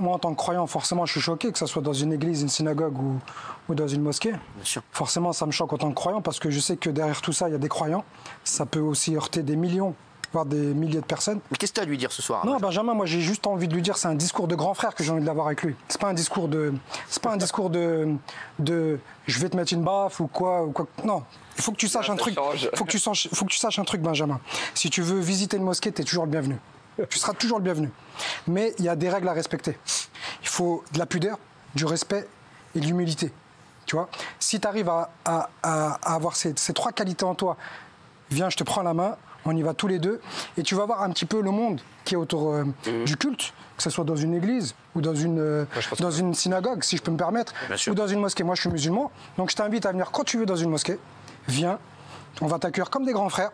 moi, en tant que croyant, forcément, je suis choqué, que ce soit dans une église, une synagogue ou dans une mosquée. Bien sûr. Forcément, ça me choque en tant que croyant, parce que je sais que derrière tout ça, il y a des croyants. Ça peut aussi heurter des millions, voire des milliers de personnes. Mais qu'est-ce que tu as à lui dire ce soir? Non, Benjamin, moi, j'ai juste envie de lui dire, c'est un discours de grand frère que j'ai envie d'avoir avec lui. C'est pas un discours de je vais te mettre une baffe ou quoi. Non. Il faut que tu saches un truc. Faut que tu saches un truc, Benjamin. Si tu veux visiter une mosquée, tu es toujours le bienvenu. Tu seras toujours le bienvenu. Mais il y a des règles à respecter. Il faut de la pudeur, du respect et de l'humilité. Tu vois, si tu arrives à avoir ces trois qualités en toi, viens, je te prends la main, on y va tous les deux, et tu vas voir un petit peu le monde qui est autour du culte, que ce soit dans une église ou dans une synagogue, si je peux me permettre, ou dans une mosquée. Moi, je suis musulman, donc je t'invite à venir quand tu veux dans une mosquée. Viens, on va t'accueillir comme des grands frères.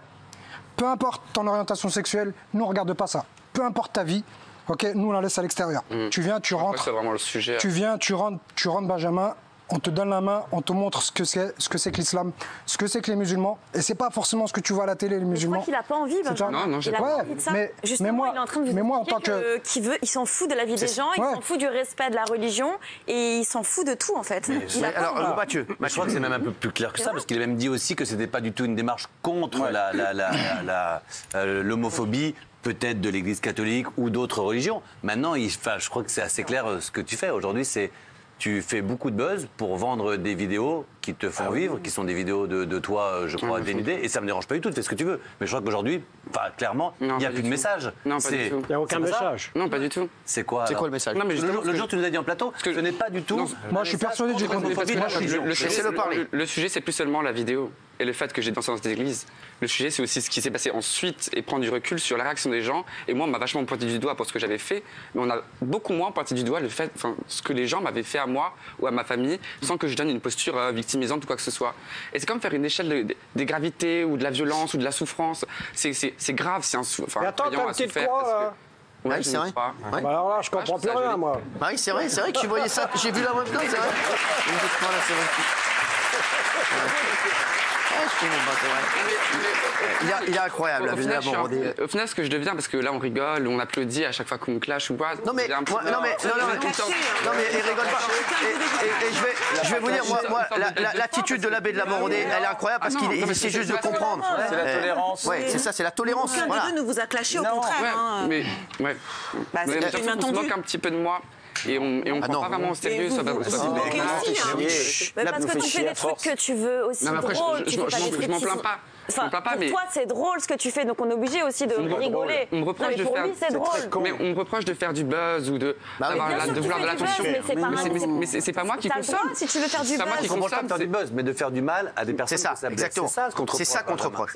Peu importe ton orientation sexuelle, nous, on ne regarde pas ça. Peu importe ta vie, ok, nous, on la laisse à l'extérieur. Tu viens, tu rentres. C'est vraiment le sujet. Tu viens, tu rentres, Benjamin. On te donne la main, on te montre ce que c'est que l'islam, ce que c'est que les musulmans. Et c'est pas forcément ce que tu vois à la télé, les musulmans. Je crois qu'il n'a pas envie, Benjamin. Non, j'ai pas envie de ça. Justement, moi, il est en train de vous expliquer qu'il s'en fout de la vie des gens, il s'en fout du respect de la religion, et il s'en fout de tout, en fait. Alors, Mathieu, je crois que c'est même un peu plus clair que ça, parce qu'il a même dit aussi que c'était pas du tout une démarche contre l'homophobie, peut-être de l'Église catholique ou d'autres religions. Maintenant, je crois que c'est assez clair ce que tu fais. Aujourd'hui, tu fais beaucoup de buzz pour vendre des vidéos qui te font vivre, qui sont des vidéos de toi, je crois, dénudé. Et ça me dérange pas du tout, tu fais ce que tu veux. Mais je crois qu'aujourd'hui, clairement, il n'y a plus de message. Non, pas du tout. Il n'y a aucun message. Non, pas du tout. C'est quoi le message? Non, mais le jour, tu nous as dit en plateau, je n'ai pas du tout. Moi, je suis persuadé que j'ai compris. Le sujet, c'est plus seulement la vidéo et le fait que j'ai dansé dans cette église. Le sujet, c'est aussi ce qui s'est passé ensuite et prendre du recul sur la réaction des gens. Et moi, on m'a vachement pointé du doigt pour ce que j'avais fait, mais on a beaucoup moins pointé du doigt ce que les gens m'avaient fait à moi ou à ma famille, sans que je donne une posture victimisante ou quoi que ce soit. Et c'est comme faire une échelle des gravités ou de la violence ou de la souffrance. C'est grave, c'est un Mais attends, t'as une petite croix, Ouais, c'est vrai. Ouais. Bah alors là, je comprends plus rien, moi. Bah oui, c'est vrai que tu voyais ça. J'ai vu la webcam, c'est vrai. Une petite croix, là, c'est vrai. Il est incroyable, la Villeneuve Morandé. Au final, ce que je deviens, parce que là, on rigole, on applaudit à chaque fois qu'on clash ou pas. Non, mais rigole pas. Et je vais vous dire, moi, l'attitude de l'abbé de la Morandé, elle est incroyable parce qu'il essaie juste de comprendre. C'est la tolérance. Oui, c'est ça, c'est la tolérance. Aucun des deux ne vous a clashé, au contraire. Mais ouais. Bah, on se moque un petit peu de moi. Et on prend pas vraiment au sérieux. Mais parce que tu fais des trucs que tu veux aussi drôles. Je m'en plains pas. Pour toi, c'est drôle ce que tu fais, donc on est obligé aussi de rigoler. On me reproche de faire. Lui, c'est drôle. Mais on me reproche de faire du buzz ou de vouloir de l'attention. Mais c'est pas moi qui consomme. Si tu veux faire du buzz, c'est pas moi qui consomme, faire du buzz, mais de faire du mal à des personnes. C'est ça, exactement. C'est ça qu'on te reproche. C'est ça qu'on te reproche.